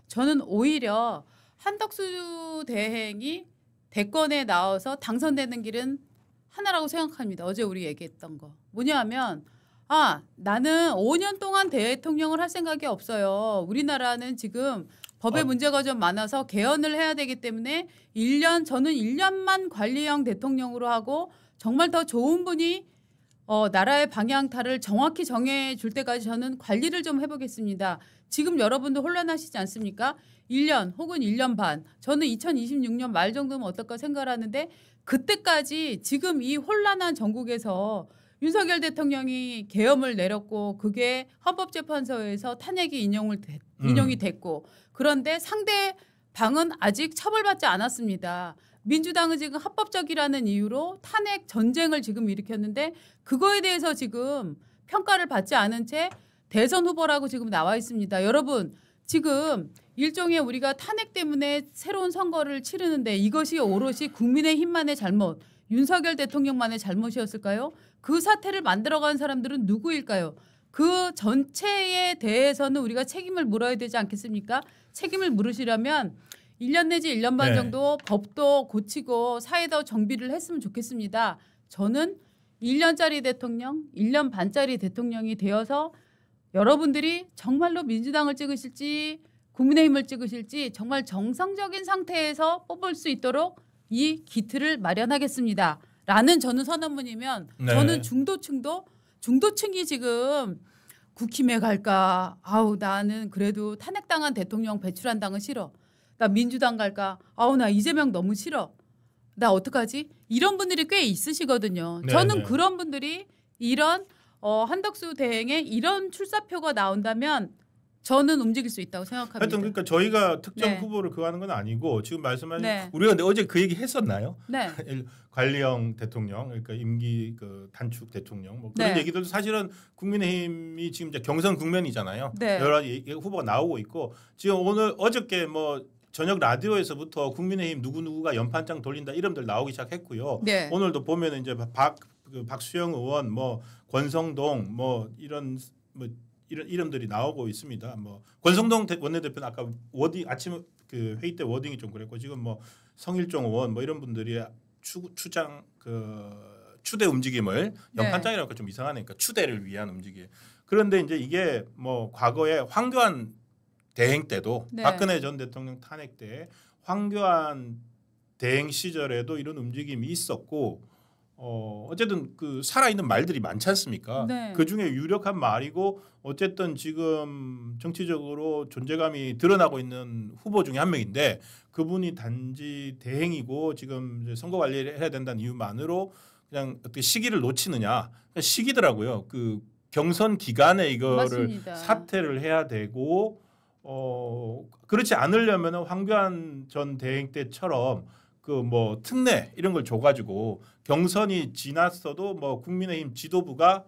저는 오히려 한덕수 대행이 대권에 나와서 당선되는 길은 하나라고 생각합니다. 어제 우리 얘기했던 거. 뭐냐면 나는 5년 동안 대통령을 할 생각이 없어요. 우리나라는 지금 법의 문제가 좀 많아서 개헌을 해야 되기 때문에 저는 1년만 관리형 대통령으로 하고 정말 더 좋은 분이 나라의 방향타를 정확히 정해줄 때까지 저는 관리를 좀 해보겠습니다. 지금 여러분도 혼란하시지 않습니까? 1년 혹은 1년 반. 저는 2026년 말 정도면 어떨까 생각을 하는데 그때까지 지금 이 혼란한 전국에서 윤석열 대통령이 계엄을 내렸고 그게 헌법재판소에서 탄핵이 인용이 됐고 그런데 상대방은 아직 처벌받지 않았습니다. 민주당은 지금 합법적이라는 이유로 탄핵 전쟁을 지금 일으켰는데 그거에 대해서 지금 평가를 받지 않은 채 대선 후보라고 지금 나와 있습니다. 여러분 지금 일종의 우리가 탄핵 때문에 새로운 선거를 치르는데 이것이 오롯이 국민의힘만의 잘못, 윤석열 대통령만의 잘못이었을까요? 그 사태를 만들어간 사람들은 누구일까요? 그 전체에 대해서는 우리가 책임을 물어야 되지 않겠습니까? 책임을 물으시려면 1년 내지 1년 반 정도 법도 고치고 사회도 정비를 했으면 좋겠습니다. 저는 1년짜리 대통령, 1년 반짜리 대통령이 되어서 여러분들이 정말로 민주당을 찍으실지 국민의힘을 찍으실지 정말 정상적인 상태에서 뽑을 수 있도록 이 기틀을 마련하겠습니다. 라는 저는 선언문이면 저는 중도층이 지금 국힘에 갈까? 나는 그래도 탄핵당한 대통령 배출한 당은 싫어. 나 민주당 갈까? 나 이재명 너무 싫어. 나 어떡하지? 이런 분들이 꽤 있으시거든요. 저는 그런 분들이 이런 한덕수 대행의 이런 출사표가 나온다면 저는 움직일 수 있다고 생각합니다. 하여튼 그러니까 저희가 특정 후보를 그거 하는 건 아니고 지금 말씀하신 우리가 근데 어제 그 얘기 했었나요? 관리형 대통령 그러니까 임기 단축 대통령 뭐 그런 얘기들도 사실은 국민의힘이 지금 이제 경선 국면이잖아요. 여러 가지 후보가 나오고 있고 지금 어저께 뭐 저녁 라디오에서부터 국민의힘 누구누구가 연판장 돌린다 이름들 나오기 시작했고요. 오늘도 보면은 이제 박수영 의원 뭐 권성동 뭐 이런 이름들이 나오고 있습니다. 뭐 권성동 원내대표는 아까 아침 그 회의 때 워딩이 좀 그랬고 지금 뭐 성일종 의원 뭐 이런 분들이 추장 추대 움직임을 연판장이라고 좀 이상하니까 추대를 위한 움직임. 그런데 이제 이게 뭐 과거에 황교안 대행 때도 박근혜 전 대통령 탄핵 때 황교안 대행 시절에도 이런 움직임이 있었고 어쨌든 그 살아있는 말들이 많지 않습니까? 그 중에 유력한 말이고 어쨌든 지금 정치적으로 존재감이 드러나고 있는 후보 중에 한 명인데 그분이 단지 대행이고 지금 이제 선거 관리를 해야 된다는 이유만으로 그냥 어떻게 시기를 놓치느냐 시기더라고요. 그 경선 기간에 이거를 맞습니다. 사퇴를 해야 되고 그렇지 않으려면 황교안 전 대행 때처럼 그 뭐 특례 이런 걸 줘가지고 경선이 지났어도 뭐 국민의힘 지도부가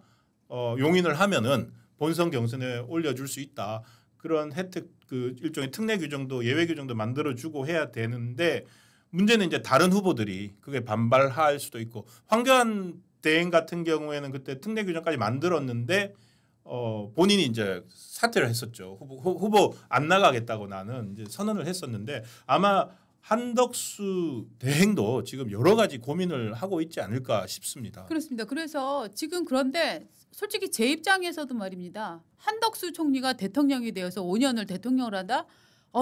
용인을 하면은 본선 경선에 올려줄 수 있다. 그런 혜택 그 일종의 특례 규정도 예외 규정도 만들어주고 해야 되는데 문제는 이제 다른 후보들이 그게 반발할 수도 있고 황교안 대행 같은 경우에는 그때 특례 규정까지 만들었는데 본인이 이제 사퇴를 했었죠. 후보 안 나가겠다고 나는 이제 선언을 했었는데 아마 한덕수 대행도 지금 여러 가지 고민을 하고 있지 않을까 싶습니다. 그렇습니다. 그래서 지금 그런데 솔직히 제 입장에서도 말입니다. 한덕수 총리가 대통령이 되어서 5년을 대통령을 한다?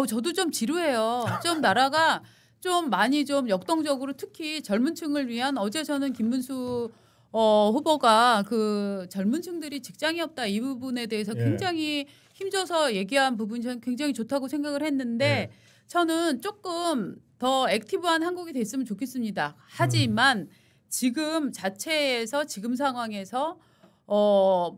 저도 좀 지루해요. 좀 나라가 좀 많이 좀 역동적으로 특히 젊은 층을 위한 어제 저는 김문수 후보가 그 젊은 층들이 직장이 없다 이 부분에 대해서 굉장히 힘줘서 얘기한 부분이 저는 굉장히 좋다고 생각을 했는데 저는 조금 더 액티브한 한국이 됐으면 좋겠습니다. 하지만 지금 자체에서 지금 상황에서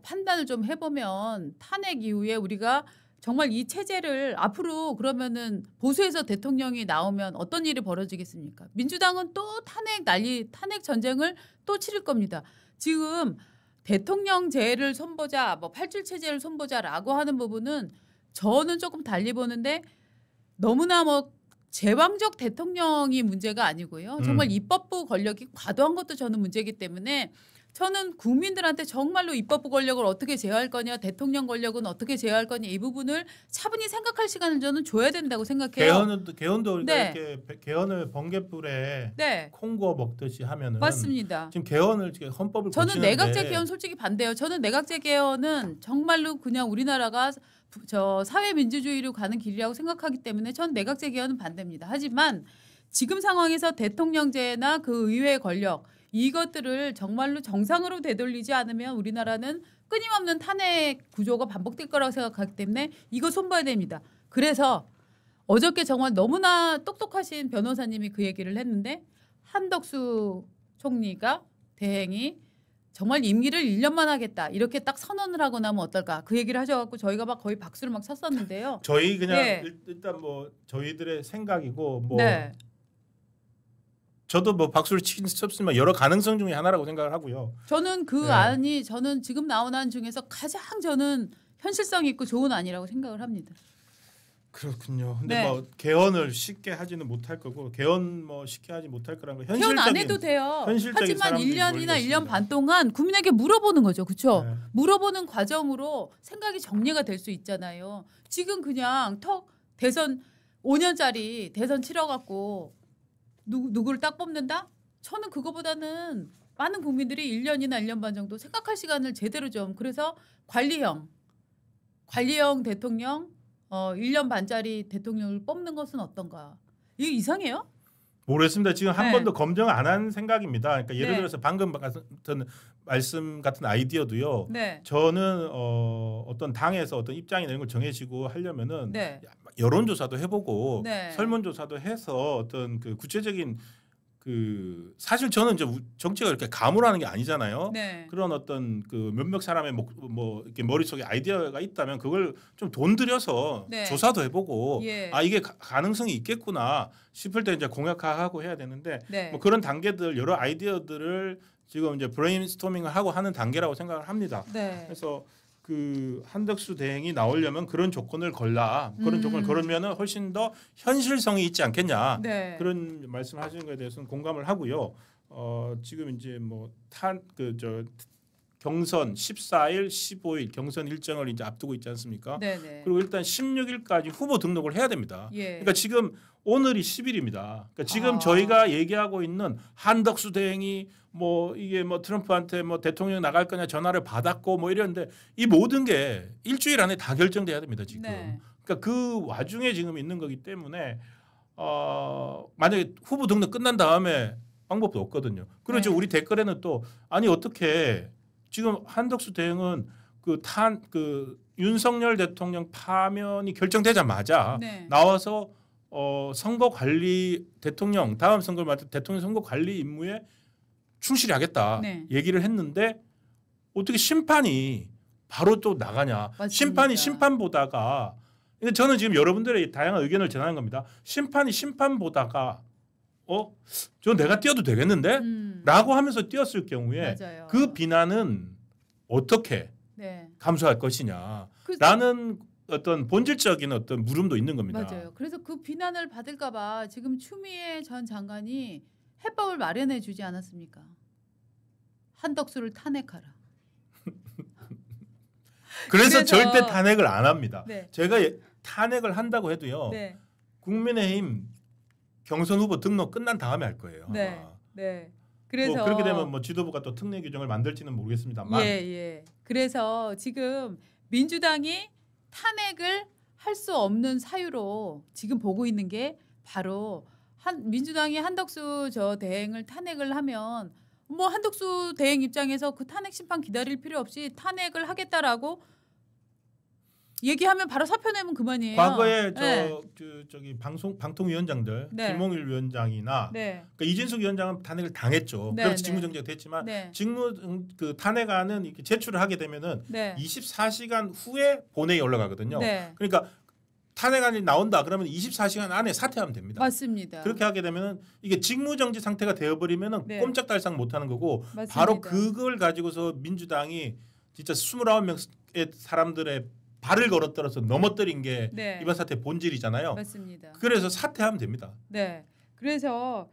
판단을 좀 해보면 탄핵 이후에 우리가 정말 이 체제를 앞으로 그러면은 보수에서 대통령이 나오면 어떤 일이 벌어지겠습니까? 민주당은 또 탄핵 전쟁을 또 치를 겁니다. 지금 대통령제를 손보자, 뭐 8줄 체제를 손보자라고 하는 부분은 저는 조금 달리 보는데 너무나 뭐 제왕적 대통령이 문제가 아니고요. 정말 입법부 권력이 과도한 것도 저는 문제이기 때문에 저는 국민들한테 정말로 입법부 권력을 어떻게 제어할 거냐, 대통령 권력은 어떻게 제어할 거냐 이 부분을 차분히 생각할 시간을 저는 줘야 된다고 생각해요. 개헌도 네. 이렇게 개헌을 번갯불에 네. 콩 구워 먹듯이 하면은 맞습니다. 지금 개헌을 헌법을 저는 내각제 개헌 솔직히 반대요. 저는 내각제 개헌은 정말로 그냥 우리나라가 사회민주주의로 가는 길이라고 생각하기 때문에 전 내각제 개헌은 반대입니다. 하지만 지금 상황에서 대통령제나 그 의회 권력 이것들을 정말로 정상으로 되돌리지 않으면 우리나라는 끊임없는 탄핵 구조가 반복될 거라고 생각하기 때문에 이거 손봐야 됩니다. 그래서 어저께 정말 너무나 똑똑하신 변호사님이 그 얘기를 했는데 한덕수 총리가 대행이 정말 임기를 1년만 하겠다 이렇게 딱 선언을 하고 나면 어떨까 그 얘기를 하셔갖고 저희가 막 거의 박수를 막 쳤었는데요. 저희 그냥 네. 일단 뭐 저희들의 생각이고 뭐 네. 저도 뭐 박수를 치긴 쳤지만 여러 가능성 중에 하나라고 생각을 하고요. 저는 그 네. 안이 저는 지금 나온 안 중에서 가장 저는 현실성 있고 좋은 안이라고 생각을 합니다. 그렇군요. 근데 네. 뭐 개헌을 쉽게 하지는 못할 거고 개헌 뭐 쉽게 하지 못할 거라는 거 현실적인 개헌 안 해도 돼요. 하지만 1년이나 1년 반 동안 국민에게 물어보는 거죠. 그렇죠? 네. 물어보는 과정으로 생각이 정리가 될 수 있잖아요. 지금 그냥 대선 5년짜리 대선 치러갖고 누구를 딱 뽑는다? 저는 그거보다는 많은 국민들이 1년이나 1년 반 정도 생각할 시간을 제대로 좀 그래서 관리형 대통령 1년 반짜리 대통령을 뽑는 것은 어떤가? 이게 이상해요? 모르겠습니다. 지금 한 번도 검증 안 한 생각입니다. 그러니까 예를 들어서 방금 같은 말씀 같은 아이디어도요. 네. 저는 어떤 당에서 어떤 입장이나 이런 걸 정해지고 하려면은 네. 여론조사도 해보고 네. 설문조사도 해서 어떤 그 구체적인 그 사실 저는 이제 정치가 이렇게 가물하는 게 아니잖아요. 네. 그런 어떤 그 몇몇 사람의 뭐 이렇게 머릿속에 아이디어가 있다면 그걸 좀 돈 들여서 네. 조사도 해보고 예. 아 이게 가능성이 있겠구나 싶을 때 이제 공약화하고 해야 되는데 네. 뭐 그런 단계들 여러 아이디어들을 지금 이제 브레인스토밍을 하고 하는 단계라고 생각을 합니다. 네. 그래서 그 한덕수 대행이 나오려면 그런 조건을 걸라. 그런 조건을 걸으면은 훨씬 더 현실성이 있지 않겠냐. 네. 그런 말씀하시는 거에 대해서는 공감을 하고요. 지금 이제 뭐 경선 14일, 15일 경선 일정을 이제 앞두고 있지 않습니까? 네네. 그리고 일단 16일까지 후보 등록을 해야 됩니다. 예. 그러니까 지금 오늘이 10일입니다. 그러니까 지금 저희가 얘기하고 있는 한덕수 대행이 뭐 이게 뭐 트럼프한테 뭐 대통령 나갈 거냐 전화를 받았고 뭐 이랬는데 이 모든 게 일주일 안에 다 결정돼야 됩니다. 지금. 네. 그러니까 그 와중에 지금 있는 거기 때문에 만약에 후보 등록 끝난 다음에 방법도 없거든요. 그리고 네. 우리 댓글에는 또 아니 어떻게 지금 한덕수 대행은 그 윤석열 대통령 파면이 결정되자마자 네. 나와서 선거 관리 대통령 다음 선거를 맡을 대통령 선거 관리 임무에 충실히 하겠다 네. 얘기를 했는데 어떻게 심판이 바로 또 나가냐? 맞습니다. 심판이 심판 보다가 저는 지금 여러분들의 다양한 의견을 전하는 겁니다. 심판이 심판 보다가 저 내가 뛰어도 되겠는데? 라고 하면서 뛰었을 경우에 맞아요. 그 비난은 어떻게 네. 감수할 것이냐 라는 어떤 본질적인 어떤 물음도 있는 겁니다. 맞아요. 그래서 그 비난을 받을까 봐 지금 추미애 전 장관이 해법을 마련해 주지 않았습니까? 한덕수를 탄핵하라. 그래서 절대 탄핵을 안 합니다. 네. 제가 탄핵을 한다고 해도요. 네. 국민의힘 경선 후보 등록 끝난 다음에 할 거예요. 네. 네. 그래서 뭐 그렇게 되면 뭐 지도부가 또 특례 규정을 만들지는 모르겠습니다만. 예. 그래서 지금 민주당이 탄핵을 할 수 없는 사유로 지금 보고 있는 게 바로 민주당이 한덕수 대행을 탄핵을 하면 뭐 한덕수 대행 입장에서 그 탄핵 심판 기다릴 필요 없이 탄핵을 하겠다라고 얘기하면 바로 사표 내면 그만이에요. 과거에 저기 방통위원장들 네. 김홍일 위원장이나 네. 그러니까 이진숙 위원장은 탄핵을 당했죠. 네, 그래서 직무정지가 됐지만 그 탄핵안은 이렇게 제출을 하게 되면은 24시간 후에 본회의에 올라가거든요. 그러니까 탄핵안이 나온다 그러면 24시간 안에 사퇴하면 됩니다. 맞습니다. 그렇게 하게 되면은 이게 직무정지 상태가 되어버리면은 꼼짝달싹 못하는 거고 맞습니다. 바로 그걸 가지고서 민주당이 진짜 29명의 사람들의 발을 걸어떨어서 넘어뜨린 게 이번 사태 본질이잖아요. 맞습니다. 그래서 사퇴하면 됩니다. 네. 그래서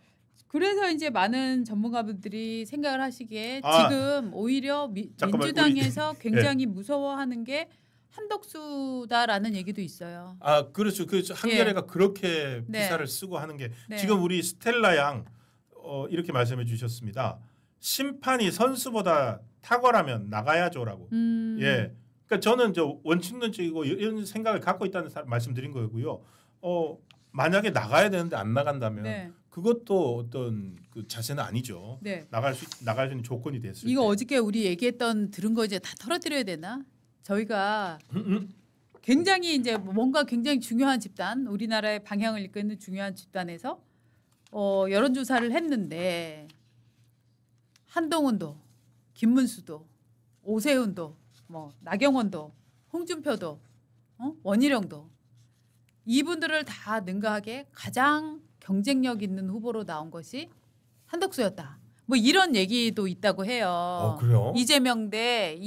그래서 이제 많은 전문가분들이 생각을 하시기에 지금 오히려 민주당에서 굉장히 무서워하는 게 한덕수다라는 얘기도 있어요. 그렇죠. 한겨레가 그렇게 기사를 쓰고 하는 게 지금 우리 스텔라 양 이렇게 말씀해 주셨습니다. 심판이 선수보다 탁월하면 나가야죠라고. 예. 그러니까 저는 원칙론적이고 이런 생각을 갖고 있다는 말씀드린 거고요. 만약에 나가야 되는데 안 나간다면 그것도 어떤 그 자세는 아니죠. 나갈 수 있는 조건이 됐을 때. 이거 어저께 우리 얘기했던 들은 거 이제 다 털어드려야 되나? 저희가 굉장히 이제 뭔가 굉장히 중요한 집단, 우리나라의 방향을 이끄는 중요한 집단에서 여론조사를 했는데 한동훈도, 김문수도, 오세훈도, 뭐 나경원도, 홍준표도, 원희룡도 이분들을 다 능가하게 가장 경쟁력 있는 후보로 나온 것이 한덕수였다. 뭐 이런 얘기도 있다고 해요. 그래요? 이재명 대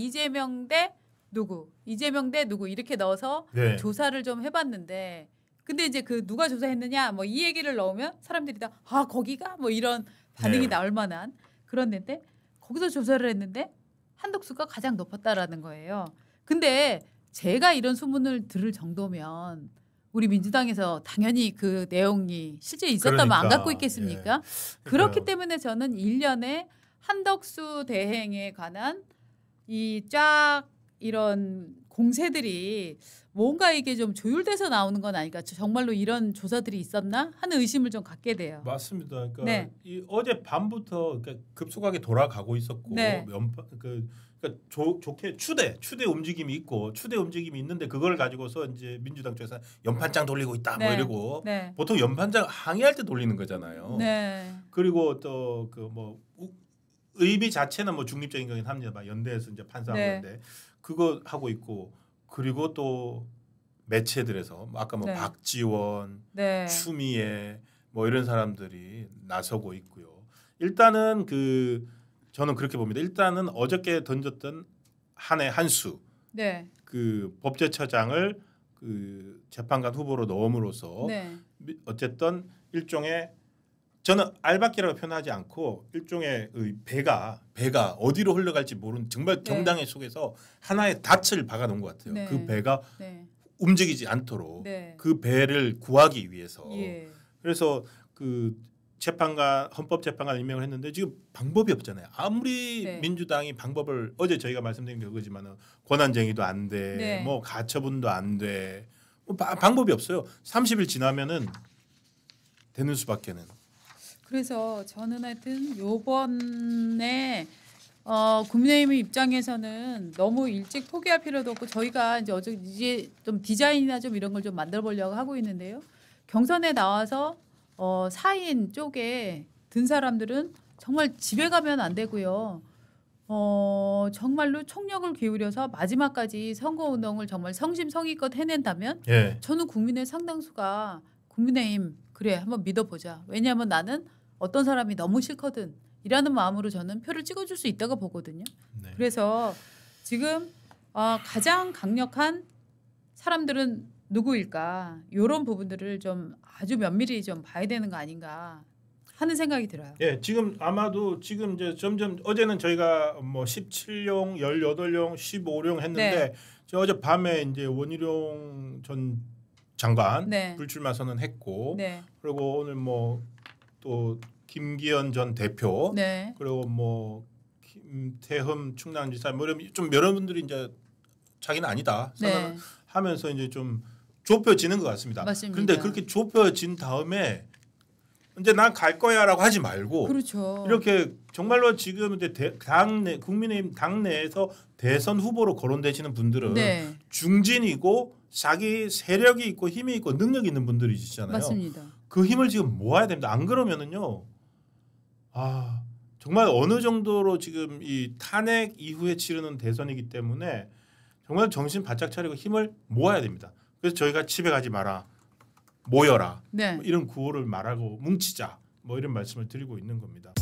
누구, 이재명 대 누구 이렇게 넣어서 조사를 좀 해봤는데, 근데 이제 그 누가 조사했느냐 뭐 이 얘기를 넣으면 사람들이 다 거기가 뭐 이런 반응이 나올 만한 그런데 거기서 조사를 했는데 한덕수가 가장 높았다라는 거예요. 근데 제가 이런 소문을 들을 정도면 우리 민주당에서 당연히 그 내용이 실제 있었다면 안 갖고 있겠습니까? 그렇기 때문에 저는 1년에 한덕수 대행에 관한 이 쫙 이런 공세들이 뭔가 이게 좀 조율돼서 나오는 건 아닐까? 정말로 이런 조사들이 있었나 하는 의심을 좀 갖게 돼요. 맞습니다. 그러니까 어제 밤부터 급속하게 돌아가고 있었고 좋게 추대 움직임이 있고 추대 움직임이 있는데 그걸 가지고서 이제 민주당 쪽에서 연판장 돌리고 있다 뭐 이러고 보통 연판장 항의할 때 돌리는 거잖아요. 그리고 또 그 뭐 의미 자체는 뭐 중립적인 거긴 합니다. 연대에서 이제 판사하고 있는데 그거 하고 있고, 그리고 또 매체들에서 아까 뭐 박지원, 추미애 뭐 이런 사람들이 나서고 있고요. 일단은 저는 그렇게 봅니다. 일단은 어저께 던졌던 한해 한수 그 법제처장을 그 재판관 후보로 넣음으로써 어쨌든 일종의, 저는 알박기라고 표현하지 않고 일종의 배가 어디로 흘러갈지 모르는 정말 경당의 속에서 하나의 닻을 박아놓은 것 같아요. 그 배가 움직이지 않도록 그 배를 구하기 위해서. 그래서 그 헌법재판관 임명을 했는데 지금 방법이 없잖아요. 아무리 민주당이 방법을, 어제 저희가 말씀드린 게 그거지만은 권한쟁의도 안 돼, 뭐 가처분도 안 돼, 뭐 방법이 없어요. 30일 지나면은 되는 수밖에는. 그래서 저는 하여튼 요번에 국민의힘 입장에서는 너무 일찍 포기할 필요도 없고, 저희가 이제 좀 디자인이나 좀 이런 걸 좀 만들어 보려고 하고 있는데요. 경선에 나와서 4인 쪽에 든 사람들은 정말 집에 가면 안 되고요. 정말로 총력을 기울여서 마지막까지 선거운동을 정말 성심성의껏 해낸다면 저는 국민의 상당수가 국민의힘 그래 한번 믿어보자. 왜냐하면 나는 어떤 사람이 너무 싫거든 이라는 마음으로 저는 표를 찍어줄 수 있다고 보거든요. 그래서 지금 가장 강력한 사람들은 누구일까, 이런 부분들을 좀 아주 면밀히 좀 봐야 되는 거 아닌가 하는 생각이 들어요. 지금 아마도 지금 이제 점점, 어제는 저희가 뭐 17용, 18용, 15용 했는데 어제 밤에 이제 원희룡 전 장관 불출마 선언했고, 그리고 오늘 뭐 또 김기현 전 대표, 그리고 뭐 김태흠 충남지사 뭐 좀 여러분들이 이제 자기는 아니다 선언을 하면서 이제 좀 좁혀지는 것 같습니다. 그런데 그렇게 좁혀진 다음에 이제 난 갈 거야라고 하지 말고, 이렇게 정말로 지금 이제 당내 국민의힘 당내에서 대선 후보로 거론되시는 분들은 중진이고 자기 세력이 있고 힘이 있고 능력이 있는 분들이시잖아요. 그 힘을 지금 모아야 됩니다. 안 그러면은요, 정말 어느 정도로 지금 이 탄핵 이후에 치르는 대선이기 때문에 정말 정신 바짝 차리고 힘을 모아야 됩니다. 그래서 저희가 집에 가지 마라, 모여라, 뭐 이런 구호를 말하고 뭉치자, 뭐 이런 말씀을 드리고 있는 겁니다.